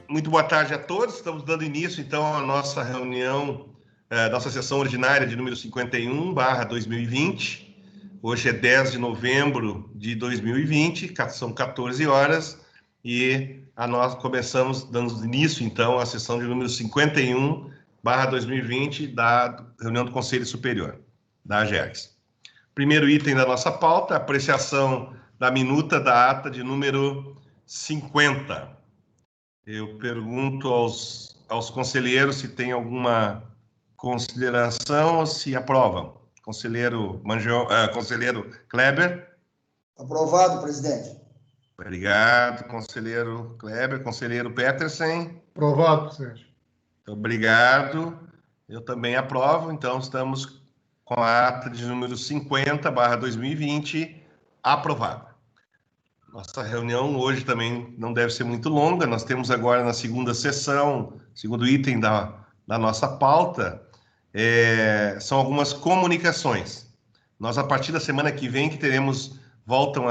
Muito boa tarde a todos. Estamos dando início, então, à nossa reunião, nossa sessão ordinária de número 51/2020. Hoje é 10 de novembro de 2020, são 14 horas, e nós começamos dando início, então, à sessão de número 51/2020 da reunião do Conselho Superior, da AGERGS. Primeiro item da nossa pauta, apreciação da minuta da ata de número 50. Eu pergunto aos conselheiros se tem alguma consideração ou se aprovam. Conselheiro Kleber. Aprovado, presidente. Obrigado, conselheiro Kleber. Conselheiro Petersen. Aprovado, presidente. Obrigado. Eu também aprovo. Então, estamos com a ata de número 50/2020 aprovada. Nossa reunião hoje também não deve ser muito longa. Nós temos agora na segunda sessão, segundo item da nossa pauta, são algumas comunicações. Nós, a partir da semana que vem, voltam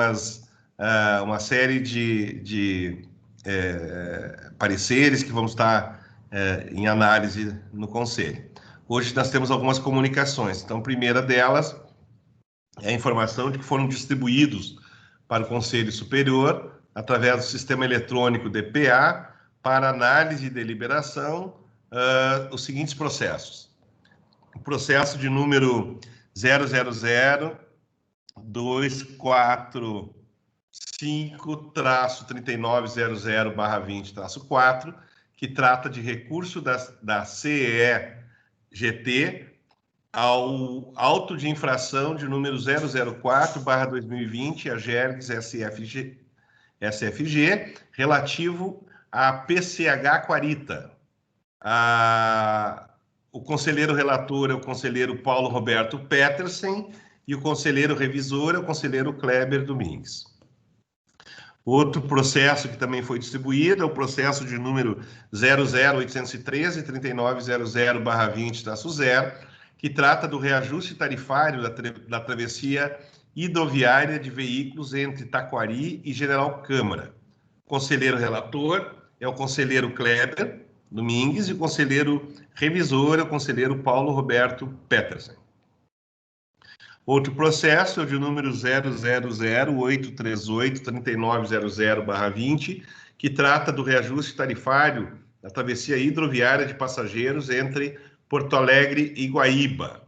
uma série de pareceres que vamos estar em análise no Conselho. Hoje nós temos algumas comunicações. Então, a primeira delas é a informação de que foram distribuídos para o Conselho Superior, através do sistema eletrônico DPA, para análise e deliberação, os seguintes processos. O processo de número 000-245-3900/20-4, que trata de recurso da CEGT ao auto de infração de número 004/2020, a AGERGS SFG, relativo à PCH Quarita. O conselheiro relator é o conselheiro Paulo Roberto Petersen e o conselheiro revisor é o conselheiro Kleber Domingues. Outro processo que também foi distribuído é o processo de número 00813-3900/20-0, que trata do reajuste tarifário da travessia hidroviária de veículos entre Taquari e General Câmara. O conselheiro relator é o conselheiro Kleber Domingues e o conselheiro revisor é o conselheiro Paulo Roberto Petersen. Outro processo é o de número 000-838-3900/20, que trata do reajuste tarifário da travessia hidroviária de passageiros entre Porto Alegre e Guaíba.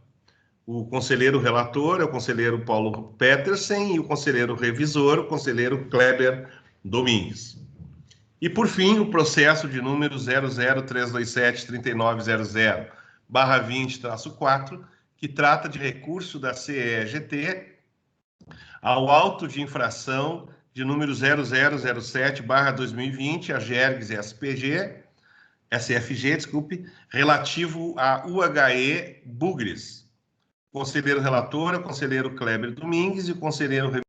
O conselheiro relator é o conselheiro Paulo Petersen e o conselheiro revisor, o conselheiro Kleber Domingues. E, por fim, o processo de número 00327-3900/20-4, que trata de recurso da CEGT ao auto de infração de número 0007/2020, a AGERGS SFG, relativo a UHE Bugres. O conselheiro relator é o conselheiro Kleber Domingues e o conselheiro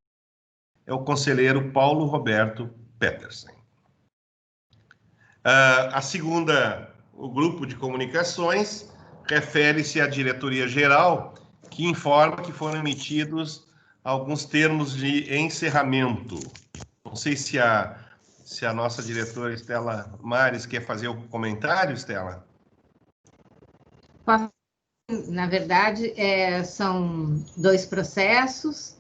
é o conselheiro Paulo Roberto Petersen. O grupo de comunicações refere-se à diretoria-geral, que informa que foram emitidos alguns termos de encerramento. Não sei se a nossa diretora Estela Mares quer fazer algum comentário, Estela? Na verdade, são dois processos,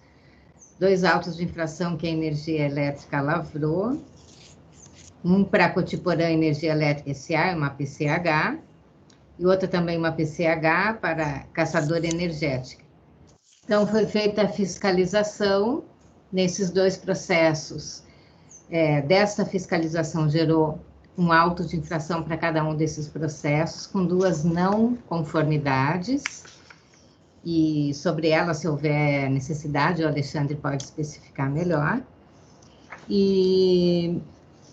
dois autos de infração que a energia elétrica lavrou, um para a Cotiporã Energia Elétrica S.A., uma PCH, e outra também uma PCH para Caçadora Energética. Então, foi feita a fiscalização nesses dois processos. Desta fiscalização gerou um auto de infração para cada um desses processos, com 2 não conformidades, e sobre ela, se houver necessidade, o Alexandre pode especificar melhor. E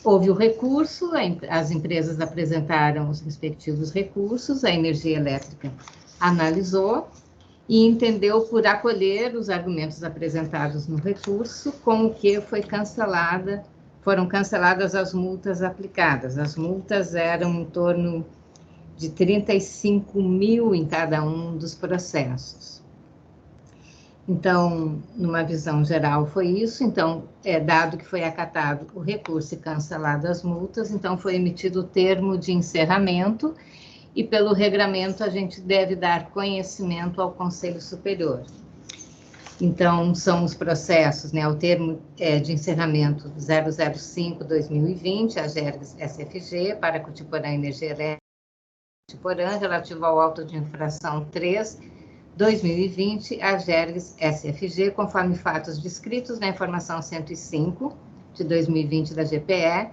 houve o recurso, as empresas apresentaram os respectivos recursos, a energia elétrica analisou e entendeu por acolher os argumentos apresentados no recurso, com o que foram canceladas as multas aplicadas. As multas eram em torno de 35 mil em cada um dos processos. Então, numa visão geral, foi isso. Então, dado que foi acatado o recurso e cancelado as multas, então foi emitido o termo de encerramento e, pelo regramento, a gente deve dar conhecimento ao Conselho Superior. Então, são os processos, né? O termo de encerramento 005-2020, a GERGS SFG, para Cotiporã Energia Elétrica, Cotiporã, relativo ao auto de infração 3/2020, a GERGS SFG, conforme fatos descritos na informação 105 de 2020 da GPE,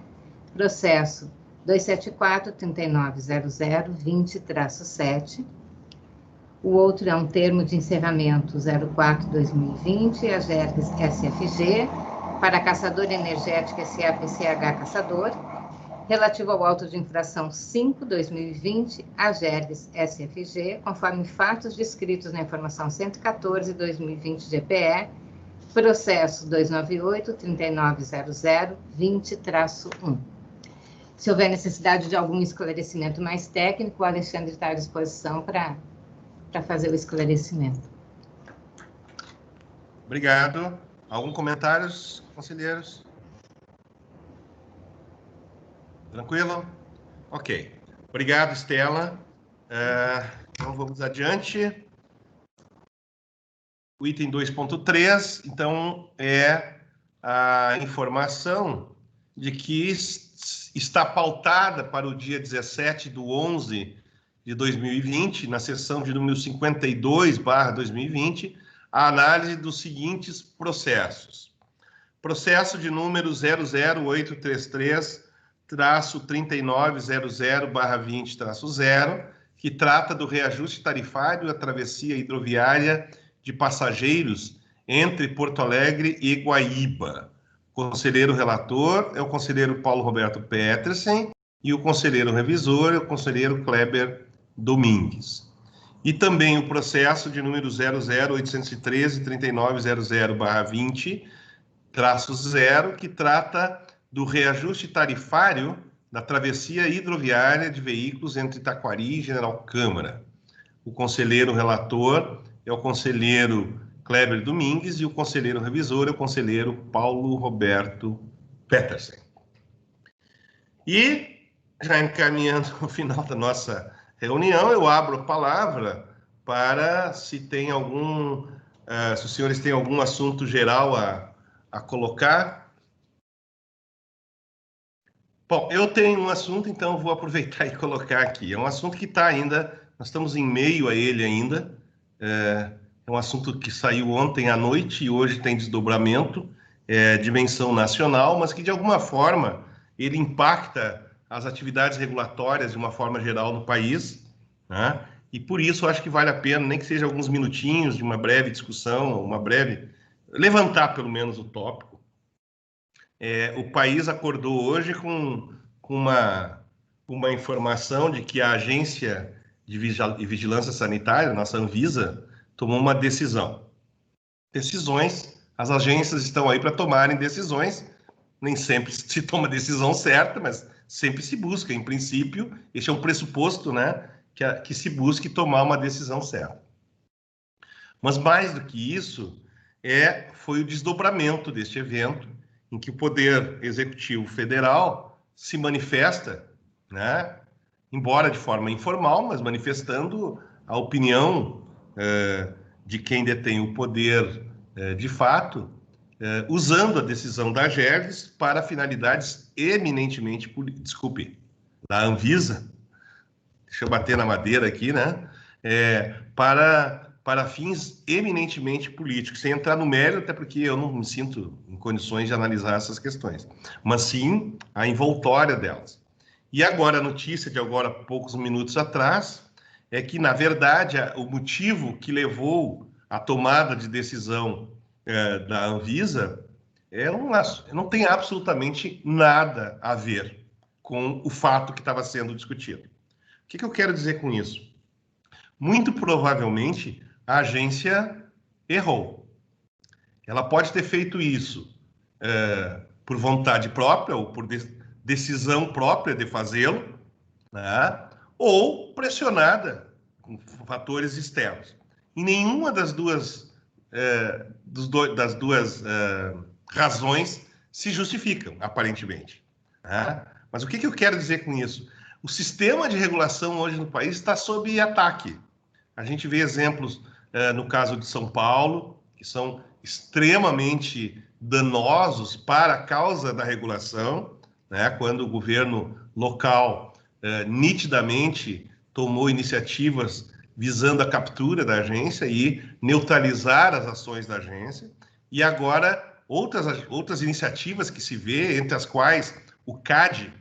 processo 274-3900-20-7. O outro é um termo de encerramento 04-2020, a GERGS SFG, para Caçador Energética SAPCH Caçador, relativo ao auto de infração 5/2020, a GERGS SFG, conforme fatos descritos na informação 114-2020 GPE, processo 298-3900-20-1. Se houver necessidade de algum esclarecimento mais técnico, o Alexandre está à disposição para fazer o esclarecimento. Obrigado. Algum comentário, conselheiros? Tranquilo? Ok. Obrigado, Estela. Então, vamos adiante. O item 2.3, então, é a informação de que está pautada para o dia 17/11 de 2020, na sessão de número 52/2020, a análise dos seguintes processos. Processo de número 00833-3900/20-0, que trata do reajuste tarifário à travessia hidroviária de passageiros entre Porto Alegre e Guaíba. O conselheiro relator é o conselheiro Paulo Roberto Petersen e o conselheiro revisor é o conselheiro Kleber Domingues. E também o processo de número 00813-3900/20-0, que trata do reajuste tarifário da travessia hidroviária de veículos entre Taquari e General Câmara. O conselheiro relator é o conselheiro Kleber Domingues e o conselheiro revisor é o conselheiro Paulo Roberto Petersen. E, já encaminhando o final da nossa reunião, eu abro a palavra para se tem algum, se os senhores têm algum assunto geral a colocar. Bom, eu tenho um assunto, então vou aproveitar e colocar aqui. É um assunto que está ainda, nós estamos em meio a ele ainda. É um assunto que saiu ontem à noite e hoje tem desdobramento, dimensão nacional, mas que de alguma forma ele impacta as atividades regulatórias de uma forma geral no país, né? E por isso eu acho que vale a pena, nem que seja alguns minutinhos de uma breve discussão, levantar pelo menos o tópico. O país acordou hoje com uma informação de que a Agência de Vigilância Sanitária, nossa Anvisa, tomou uma decisão. Decisões, as agências estão aí para tomarem decisões, nem sempre se toma a decisão certa, mas sempre se busca, em princípio, este é um pressuposto, né, que se busque tomar uma decisão certa. Mas mais do que isso, foi o desdobramento deste evento, em que o Poder Executivo Federal se manifesta, né, embora de forma informal, mas manifestando a opinião de quem detém o poder de fato, usando a decisão da GERGS para finalidades eminentemente políticas. Desculpe, da Anvisa, deixa eu bater na madeira aqui, né? Para fins eminentemente políticos, sem entrar no mérito, até porque eu não me sinto em condições de analisar essas questões, mas sim a envoltória delas. E agora, a notícia de agora, poucos minutos atrás, é que, na verdade, o motivo que levou à tomada de decisão da Anvisa não tem absolutamente nada a ver com o fato que estava sendo discutido. O que eu quero dizer com isso? Muito provavelmente, a agência errou. Ela pode ter feito isso por vontade própria ou por decisão própria de fazê-lo, né? ou pressionada com fatores externos. E nenhuma das duas razões se justificam, aparentemente. Né? Mas o que eu quero dizer com isso? O sistema de regulação hoje no país está sob ataque. A gente vê exemplos no caso de São Paulo, que são extremamente danosos para a causa da regulação, né? Quando o governo local nitidamente tomou iniciativas visando a captura da agência e neutralizar as ações da agência. E agora, outras iniciativas que se vê, entre as quais o CAD,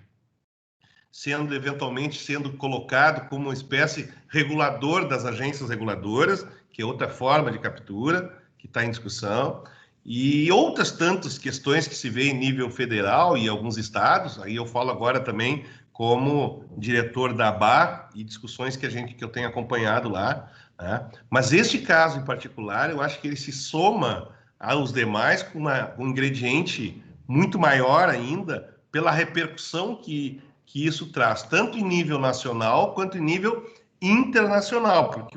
eventualmente sendo colocado como uma espécie regulador das agências reguladoras, que é outra forma de captura, que está em discussão, e outras tantas questões que se vê em nível federal e alguns estados. Aí eu falo agora também como diretor da ABAR e discussões que eu tenho acompanhado lá, né? Mas este caso em particular, eu acho que ele se soma aos demais com um ingrediente muito maior ainda pela repercussão que isso traz, tanto em nível nacional quanto em nível internacional, porque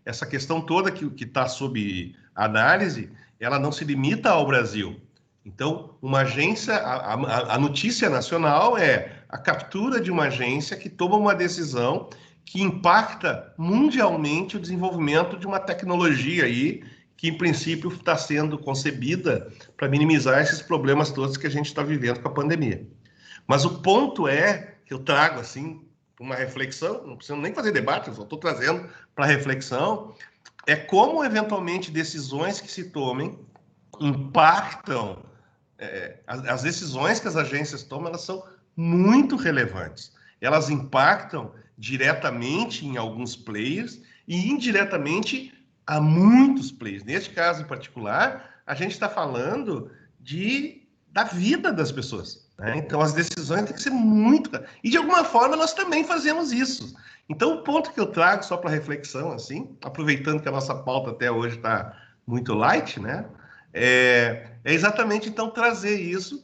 essa questão toda que está sob análise, ela não se limita ao Brasil. Então, uma agência, a notícia nacional é a captura de uma agência que toma uma decisão que impacta mundialmente o desenvolvimento de uma tecnologia aí que, em princípio, está sendo concebida para minimizar esses problemas todos que a gente está vivendo com a pandemia. Mas o ponto que eu trago, assim, uma reflexão, não preciso nem fazer debate, eu só estou trazendo para reflexão, é como, eventualmente, decisões que se tomem impactam, as decisões que as agências tomam, elas são muito relevantes. Elas impactam diretamente em alguns players e indiretamente a muitos players. Neste caso em particular, a gente está falando da vida das pessoas, né? Então, as decisões têm que ser muito... E, de alguma forma, nós também fazemos isso. Então, o ponto que eu trago, só para reflexão, assim, aproveitando que a nossa pauta até hoje está muito light, né? É exatamente, então, trazer isso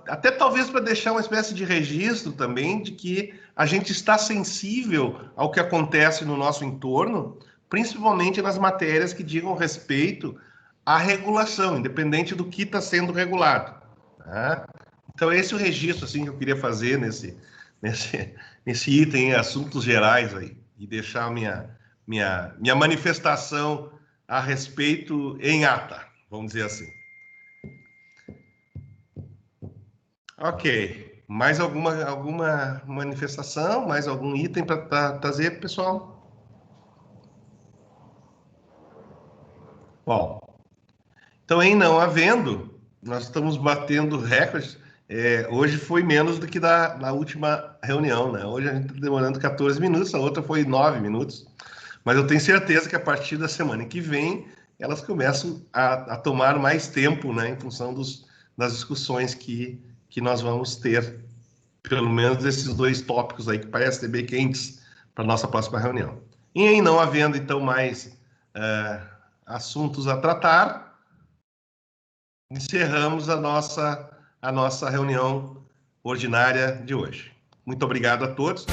até talvez para deixar uma espécie de registro também de que a gente está sensível ao que acontece no nosso entorno, principalmente nas matérias que digam respeito à regulação, independente do que está sendo regulado. Tá? Então, esse é o registro assim, que eu queria fazer nesse item, assuntos gerais aí, e deixar minha manifestação a respeito em ata, vamos dizer assim. Ok. Mais alguma manifestação? Mais algum item para trazer, pessoal? Bom, então, em não havendo, nós estamos batendo recordes. Hoje foi menos do que na última reunião, né? Hoje a gente está demorando 14 minutos, a outra foi 9 minutos. Mas eu tenho certeza que a partir da semana que vem, elas começam a tomar mais tempo, né? Em função das discussões que nós vamos ter, pelo menos esses dois tópicos aí que parecem ser bem quentes para a nossa próxima reunião. E em não havendo, então, mais assuntos a tratar, encerramos a nossa reunião ordinária de hoje. Muito obrigado a todos.